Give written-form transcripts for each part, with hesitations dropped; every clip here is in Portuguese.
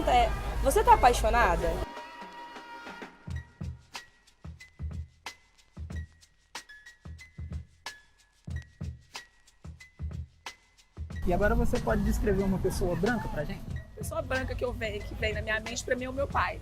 pergunta é, você tá apaixonada? E agora você pode descrever uma pessoa branca pra gente? Pessoa branca que vem na minha mente, pra mim, é o meu pai.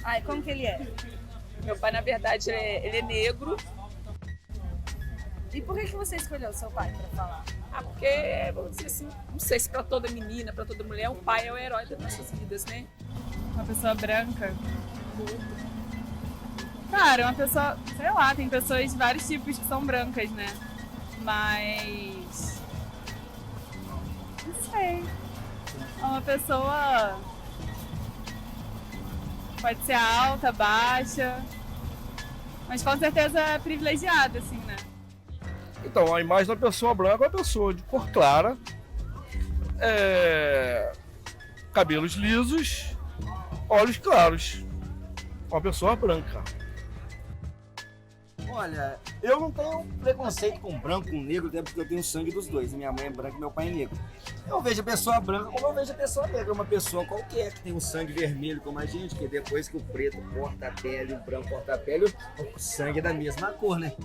Ai, como que ele é? Meu pai, na verdade, ele é negro. E por que você escolheu seu pai pra falar? Porque, vamos dizer assim, não sei se pra toda menina, pra toda mulher, o pai é o herói das nossas vidas, né? Uma pessoa branca. Cara, uma pessoa, sei lá, tem pessoas de vários tipos que são brancas, né? Mas... não sei. É uma pessoa... pode ser alta, baixa, mas com certeza é privilegiada, assim, né? Então, a imagem da pessoa branca é uma pessoa de cor clara, cabelos lisos, olhos claros. Uma pessoa branca. Olha, eu não tenho preconceito com branco, com negro, até porque eu tenho sangue dos dois. Minha mãe é branca e meu pai é negro. Eu vejo a pessoa branca como eu vejo a pessoa negra. Uma pessoa qualquer que tem um sangue vermelho como a gente, que depois que o preto corta a pele, o branco corta a pele, o sangue é da mesma cor, né?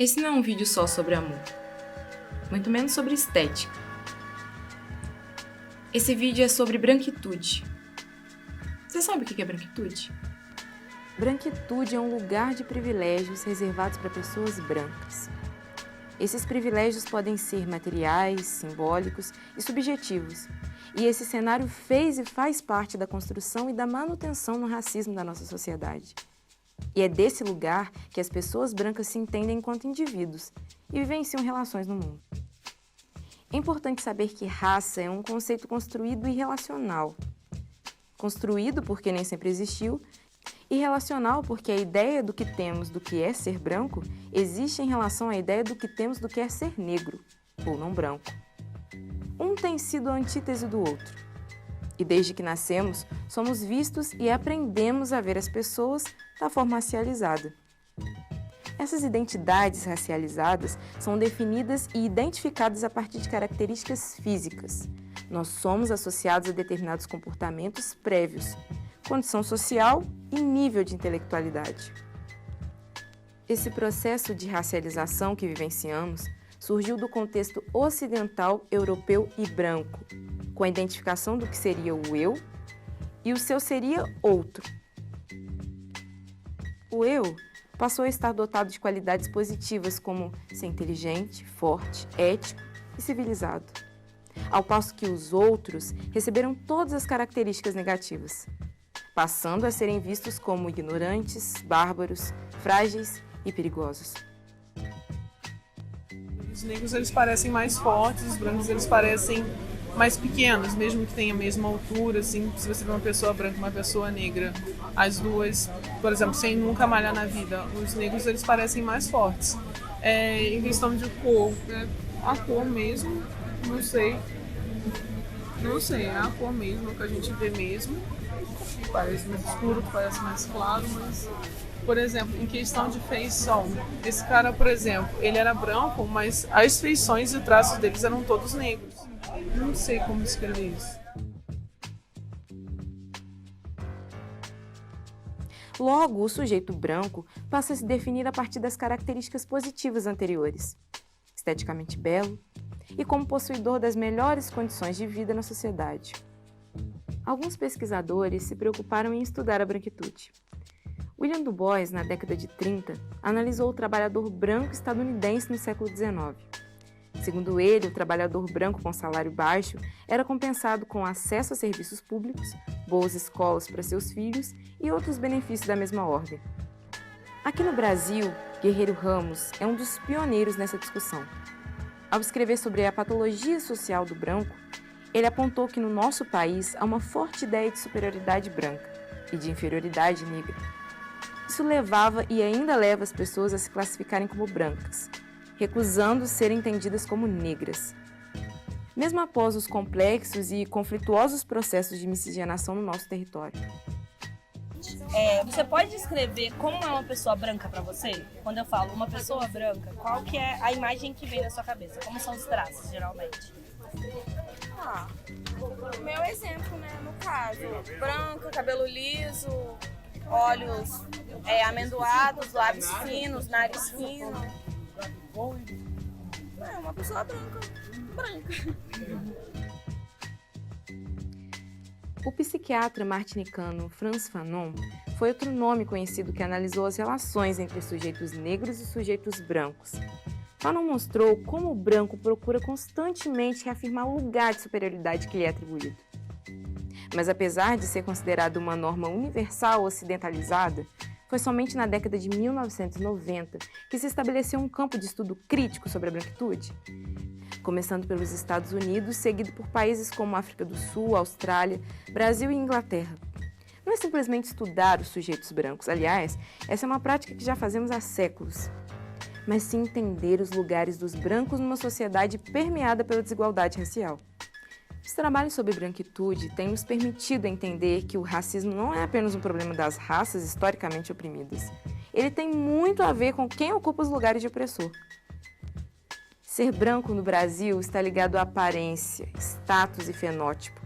Esse não é um vídeo só sobre amor, muito menos sobre estética. Esse vídeo é sobre branquitude. Você sabe o que é branquitude? Branquitude é um lugar de privilégios reservados para pessoas brancas. Esses privilégios podem ser materiais, simbólicos e subjetivos. E esse cenário fez e faz parte da construção e da manutenção no racismo da nossa sociedade. E é desse lugar que as pessoas brancas se entendem enquanto indivíduos e vivenciam relações no mundo. É importante saber que raça é um conceito construído e relacional. Construído porque nem sempre existiu, e relacional porque a ideia do que temos do que é ser branco existe em relação à ideia do que temos do que é ser negro, ou não branco. Um tem sido a antítese do outro. E desde que nascemos, somos vistos e aprendemos a ver as pessoas da forma racializada. Essas identidades racializadas são definidas e identificadas a partir de características físicas. Nós somos associados a determinados comportamentos prévios, condição social e nível de intelectualidade. Esse processo de racialização que vivenciamos surgiu do contexto ocidental, europeu e branco, com a identificação do que seria o eu e o seu seria outro. O eu passou a estar dotado de qualidades positivas como ser inteligente, forte, ético e civilizado, ao passo que os outros receberam todas as características negativas, passando a serem vistos como ignorantes, bárbaros, frágeis e perigosos. Os negros eles parecem mais fortes, os brancos eles parecem mais pequenos, mesmo que tenham a mesma altura, assim, se você vê uma pessoa branca e uma pessoa negra, as duas, por exemplo, sem nunca malhar na vida, os negros eles parecem mais fortes. Em questão de cor, a cor mesmo, não sei, é a cor mesmo que a gente vê mesmo, parece mais escuro, parece mais claro, mas... Por exemplo, em questão de feição, esse cara, por exemplo, ele era branco, mas as feições e traços deles eram todos negros. Não sei como descrever isso. Logo, o sujeito branco passa a se definir a partir das características positivas anteriores, esteticamente belo e como possuidor das melhores condições de vida na sociedade. Alguns pesquisadores se preocuparam em estudar a branquitude. William Du Bois, na década de 30, analisou o trabalhador branco estadunidense no século XIX. Segundo ele, o trabalhador branco com salário baixo era compensado com acesso a serviços públicos, boas escolas para seus filhos e outros benefícios da mesma ordem. Aqui no Brasil, Guerreiro Ramos é um dos pioneiros nessa discussão. Ao escrever sobre a patologia social do branco, ele apontou que no nosso país há uma forte ideia de superioridade branca e de inferioridade negra. Isso levava e ainda leva as pessoas a se classificarem como brancas, recusando ser entendidas como negras. mesmo após os complexos e conflituosos processos de miscigenação no nosso território. Você pode descrever como é uma pessoa branca para você? Quando eu falo uma pessoa branca, qual que é a imagem que vem na sua cabeça? Como são os traços, geralmente? Meu exemplo, né, no caso, branca, cabelo liso, olhos amendoados, lábios finos, nariz fino. É uma pessoa branca. O psiquiatra martinicano Frantz Fanon foi outro nome conhecido que analisou as relações entre sujeitos negros e sujeitos brancos. Fanon mostrou como o branco procura constantemente reafirmar o lugar de superioridade que lhe é atribuído. Mas apesar de ser considerado uma norma universal ocidentalizada, foi somente na década de 1990 que se estabeleceu um campo de estudo crítico sobre a branquitude, começando pelos Estados Unidos, seguido por países como África do Sul, Austrália, Brasil e Inglaterra. Não é simplesmente estudar os sujeitos brancos, aliás, essa é uma prática que já fazemos há séculos, mas sim entender os lugares dos brancos numa sociedade permeada pela desigualdade racial. Os trabalhos sobre branquitude têm nos permitido entender que o racismo não é apenas um problema das raças historicamente oprimidas. Ele tem muito a ver com quem ocupa os lugares de opressor. Ser branco no Brasil está ligado à aparência, status e fenótipo.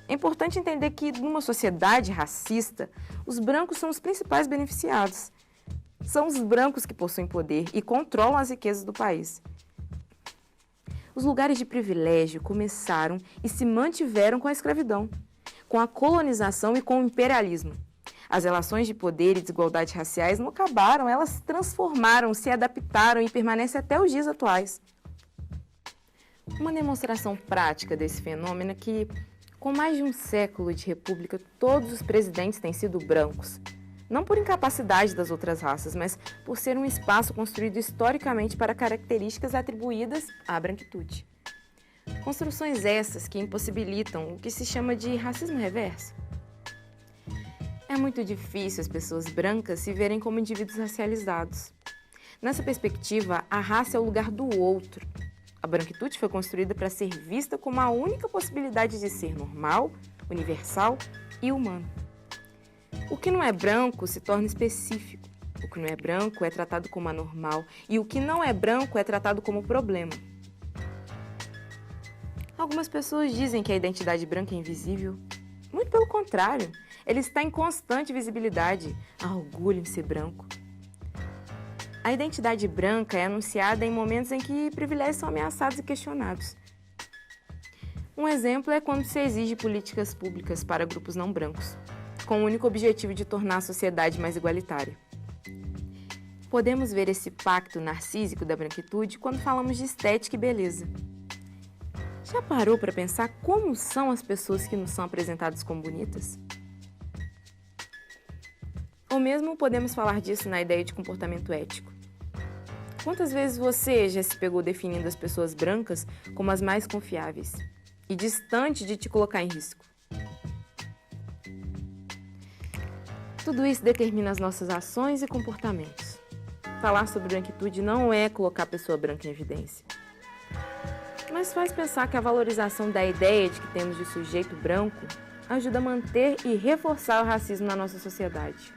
É importante entender que, numa sociedade racista, os brancos são os principais beneficiados. São os brancos que possuem poder e controlam as riquezas do país. Os lugares de privilégio começaram e se mantiveram com a escravidão, com a colonização e com o imperialismo. As relações de poder e desigualdade raciais não acabaram, elas se transformaram, se adaptaram e permanecem até os dias atuais. Uma demonstração prática desse fenômeno é que, com mais de um século de república, todos os presidentes têm sido brancos. Não por incapacidade das outras raças, mas por ser um espaço construído historicamente para características atribuídas à branquitude. Construções essas que impossibilitam o que se chama de racismo reverso. É muito difícil as pessoas brancas se verem como indivíduos racializados. Nessa perspectiva, a raça é o lugar do outro. A branquitude foi construída para ser vista como a única possibilidade de ser normal, universal e humano. O que não é branco se torna específico. O que não é branco é tratado como anormal e o que não é branco é tratado como problema. Algumas pessoas dizem que a identidade branca é invisível. Muito pelo contrário, ela está em constante visibilidade. Há orgulho em ser branco. A identidade branca é anunciada em momentos em que privilégios são ameaçados e questionados. Um exemplo é quando se exige políticas públicas para grupos não brancos, com o único objetivo de tornar a sociedade mais igualitária. Podemos ver esse pacto narcísico da branquitude quando falamos de estética e beleza. Já parou para pensar como são as pessoas que nos são apresentadas como bonitas? Ou mesmo podemos falar disso na ideia de comportamento ético. Quantas vezes você já se pegou definindo as pessoas brancas como as mais confiáveis e distante de te colocar em risco? Tudo isso determina as nossas ações e comportamentos. Falar sobre branquitude não é colocar a pessoa branca em evidência, mas faz pensar que a valorização da ideia de que temos de sujeito branco ajuda a manter e reforçar o racismo na nossa sociedade.